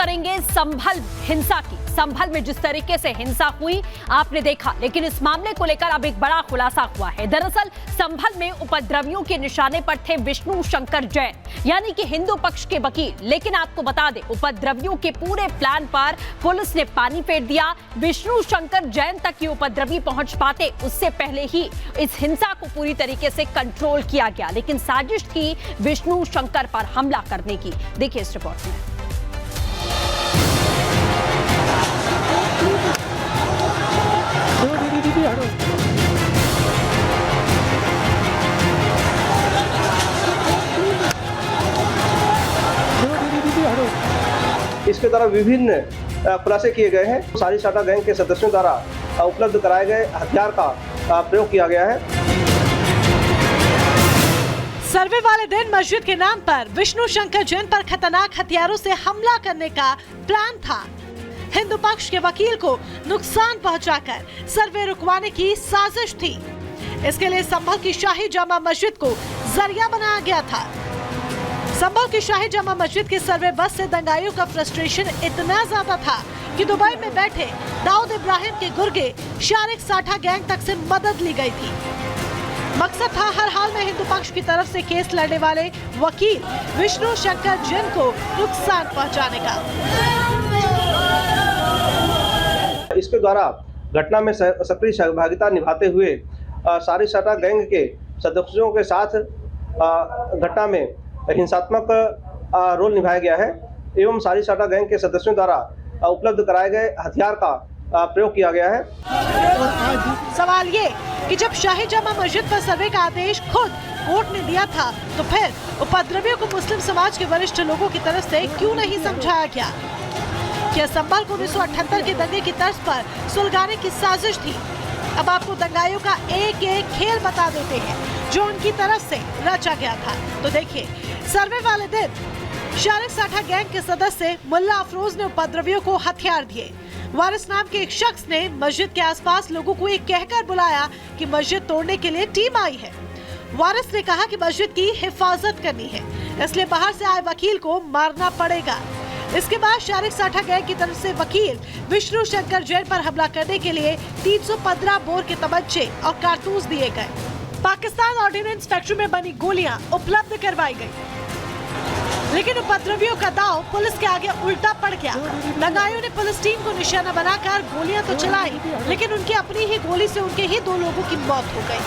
करेंगे संभल हिंसा की। संभल में जिस तरीके से हिंसा हुई आपने देखा, लेकिन इस मामले को लेकर अब एक बड़ा खुलासा हुआ है। दरअसल संभल में उपद्रवियों के निशाने पर थे विष्णु शंकर जैन, यानी कि हिंदू पक्ष के वकील। लेकिन आपको बता दें, उपद्रवियों के पूरे प्लान पर पुलिस ने पानी फेर दिया। विष्णु शंकर जैन तक ये उपद्रवी पहुंच पाते उससे पहले ही इस हिंसा को पूरी तरीके से कंट्रोल किया गया। लेकिन साजिश थी विष्णु शंकर पर हमला करने की। देखिए इस रिपोर्ट में। इसके द्वारा विभिन्न खुलासे किए गए हैं। सारी साटा गैंग के सदस्यों द्वारा उपलब्ध कराए गए हथियार का प्रयोग किया गया है। सर्वे वाले दिन मस्जिद के नाम पर विष्णु शंकर जैन पर खतरनाक हथियारों से हमला करने का प्लान था। हिंदू पक्ष के वकील को नुकसान पहुंचाकर सर्वे रुकवाने की साजिश थी। इसके लिए संभल की शाही जामा मस्जिद को जरिया बनाया गया था। संभल की शाही जामा मस्जिद के सर्वे बस से दंगाइयों का फ्रस्ट्रेशन इतना ज्यादा था कि दुबई में बैठे दाऊद इब्राहिम के गुर्गे शारिक साठा गैंग तक से मदद ली गई थी। मकसद था हर हाल में हिंदू पक्ष की तरफ से केस लड़ने वाले वकील विष्णु शंकर जैन को नुकसान पहुंचाने का। इसके द्वारा घटना में सक्रिय सहभागिता निभाते हुए सारी साटा गैंग के सदस्यों के साथ घटना में हिंसात्मक रोल निभाया गया है एवं सारी साटा गैंग के सदस्यों द्वारा उपलब्ध कराए गए हथियार का प्रयोग किया गया है। सवाल ये कि जब शाही जामा मस्जिद पर सर्वे का आदेश खुद कोर्ट ने दिया था, तो फिर उपद्रवियों को मुस्लिम समाज के वरिष्ठ लोगों की तरफ से क्यों नहीं समझाया गया? क्या संभल को 1978 के दंगे की तर्ज पर सुलगाने की साजिश थी? अब आपको दंगाइयों का एक एक खेल बता देते हैं जो उनकी तरफ से रचा गया था। तो देखिए, सर्वे वाले दिन शारिक साठा गैंग के सदस्य मुल्ला अफरोज ने उपद्रवियों को हथियार दिए। वारिस नाम के एक शख्स ने मस्जिद के आसपास लोगों को ये कहकर बुलाया कि मस्जिद तोड़ने के लिए टीम आई है। वारिस ने कहा कि मस्जिद की हिफाजत करनी है, इसलिए बाहर से आए वकील को मारना पड़ेगा। इसके बाद शारिक साठा गैंग की तरफ से वकील विष्णु शंकर जैन पर हमला करने के लिए 315 बोर के तमंचे और कारतूस दिए गए। पाकिस्तान ऑर्डिनेंस फैक्ट्री में बनी गोलियां उपलब्ध करवाई गई, लेकिन उपद्रवियों का दांव पुलिस के आगे उल्टा पड़ गया। दंगाइयों ने पुलिस टीम को निशाना बनाकर गोलियां तो चलाई, लेकिन उनकी अपनी ही गोली से उनके ही 2 लोगों की मौत हो गई।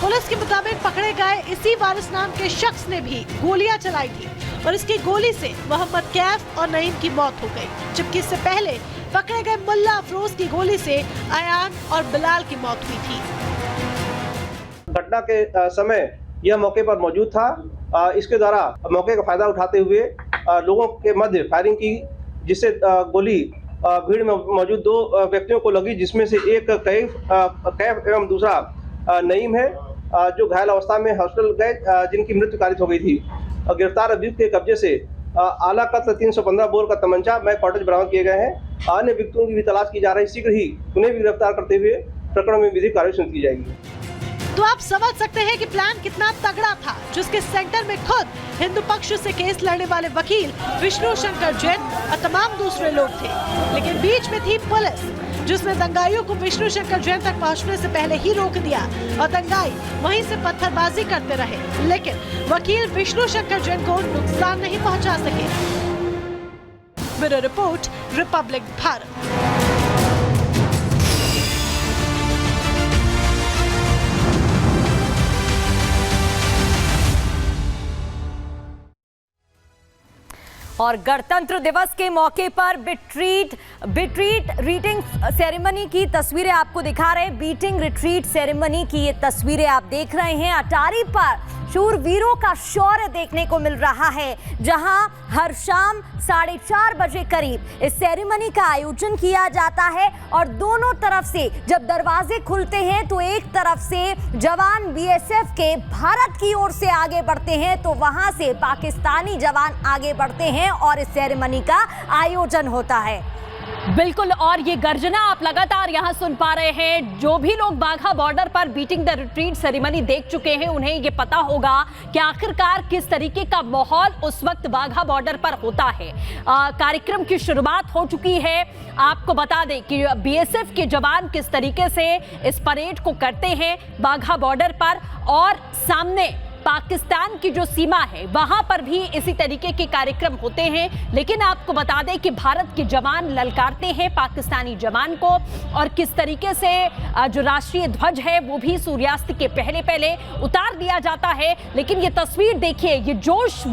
पुलिस के मुताबिक पकड़े गए इसी वारिस नाम के शख्स ने भी गोलियां चलाई थी और इसकी गोली से मोहम्मद कैफ और नईम की मौत हो गई, जबकि इससे पहले पकड़े गए मुल्ला अफरोज की गोली से अयान और बिलाल की मौत हुई थी। घटना के समय यह मौके पर मौजूद था। इसके द्वारा मौके का फायदा उठाते हुए लोगों के मध्य फायरिंग की, जिससे गोली भीड़ में मौजूद 2 व्यक्तियों को लगी, जिसमें से एक कैफ एवं दूसरा नईम है, जो घायल अवस्था में हॉस्पिटल गए, जिनकी मृत्यु कारित हो गई थी। गिरफ्तार अभियुक्त के कब्जे से आला कत्ल 315 बोर का तमंचा मैग कॉटेज बरामद किए गए हैं। अन्य व्यक्तियों की भी तलाश की जा रही है। शीघ्र ही उन्हें भी गिरफ्तार करते हुए प्रकरण में विधिक कार्रवाई की जाएगी। तो आप समझ सकते हैं कि प्लान कितना तगड़ा था, जिसके सेंटर में खुद हिंदू पक्ष से केस लड़ने वाले वकील विष्णु शंकर जैन और तमाम दूसरे लोग थे। लेकिन बीच में थी पुलिस, जिसने दंगाइयों को विष्णु शंकर जैन तक पहुंचने से पहले ही रोक दिया और दंगाई वहीं से पत्थरबाजी करते रहे, लेकिन वकील विष्णु शंकर जैन को नुकसान नहीं पहुंचा सके। Bureau report, Republic Bharat. और गणतंत्र दिवस के मौके पर बिट्रीट रीडिंग सेरेमनी की तस्वीरें आपको दिखा रहे हैं। बीटिंग रिट्रीट सेरेमनी की ये तस्वीरें आप देख रहे हैं। अटारी पर शूरवीरों का शौर्य देखने को मिल रहा है, जहां हर शाम 4:30 बजे करीब इस सेरेमनी का आयोजन किया जाता है। और दोनों तरफ से जब दरवाजे खुलते हैं तो एक तरफ से जवान बीएसएफ के भारत की ओर से आगे बढ़ते हैं, तो वहां से पाकिस्तानी जवान आगे बढ़ते हैं और इस सेरेमनी का आयोजन होता है। बिल्कुल, और ये गर्जना आप लगातार यहाँ सुन पा रहे हैं। जो भी लोग बाघा बॉर्डर पर बीटिंग द रिट्रीट सेरेमनी देख चुके हैं उन्हें ये पता होगा कि आखिरकार किस तरीके का माहौल उस वक्त बाघा बॉर्डर पर होता है। कार्यक्रम की शुरुआत हो चुकी है। आपको बता दें कि बीएसएफ के जवान किस तरीके से इस परेड को करते हैं बाघा बॉर्डर पर, और सामने पाकिस्तान की जो सीमा है वहां पर भी इसी तरीके के कार्यक्रम होते हैं। लेकिन आपको बता दें कि भारत के जवान ललकारते हैं पाकिस्तानी जवान को, और किस तरीके से जो राष्ट्रीय ध्वज है वो भी सूर्यास्त के पहले पहले उतार दिया जाता है। लेकिन ये तस्वीर देखिए, ये जोश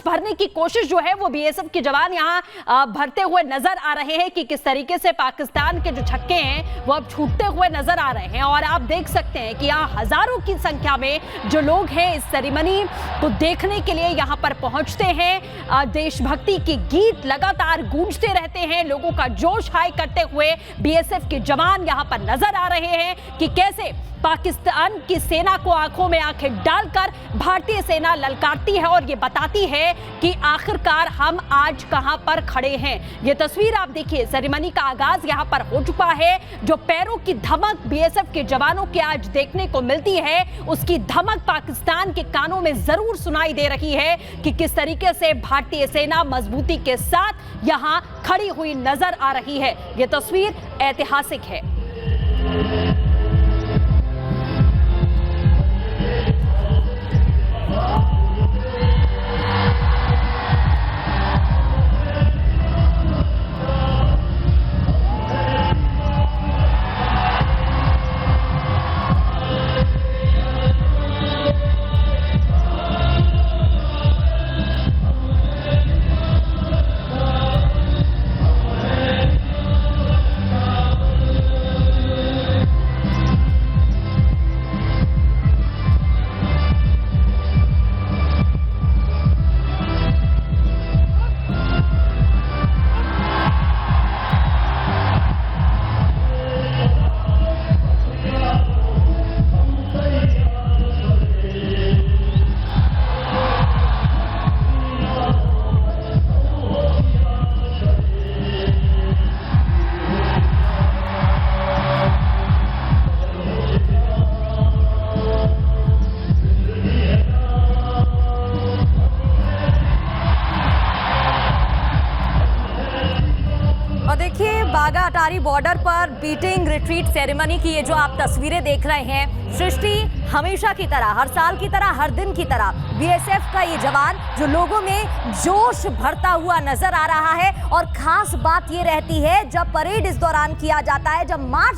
भरने की कोशिश जो है वो बीएसएफ के जवान यहाँ भरते हुए नजर आ रहे हैं कि किस तरीके से पाकिस्तान के जो छक्के हैं वो अब छूटते हुए नजर आ रहे हैं। और आप देख सकते हैं कि यहाँ हजारों की संख्या में जो लोग हैं इस सेरेमनी को देखने के लिए यहाँ पर पहुंचते हैं। देशभक्ति के गीत लगातार गूंजते रहते हैं, लोगों का जोश हाई करते हुए बीएसएफ के जवान यहाँ पर नजर आ रहे हैं कि कैसे पाकिस्तान की सेना को आंखों में आंखें डालकर भारतीय सेना ललकारती है और ये बताती है कि आखिरकार हम आज कहां पर खड़े हैं। ये तस्वीर आप देखिए, सेरेमनी का आगाज यहां पर हो चुका है। जो पैरों की धमक बीएसएफ के जवानों के आज देखने को मिलती है, उसकी धमक पाकिस्तान के कानों में जरूर सुनाई दे रही है कि किस तरीके से भारतीय सेना मजबूती के साथ यहां खड़ी हुई नजर आ रही है। ये तस्वीर ऐतिहासिक है। देखिए, बाघा अटारी बॉर्डर पर बीटिंग रिट्रीट सेरेमनी की ये जो आप तस्वीरें देख रहे हैं, सृष्टि हमेशा की तरह, हर साल की तरह, हर दिन की तरह बीएसएफ का ये जवान जो लोगों में जोश भरता हुआ नजर आ रहा है। और खास बात ये रहती है जब परेड इस दौरान किया जाता है, जब मार्च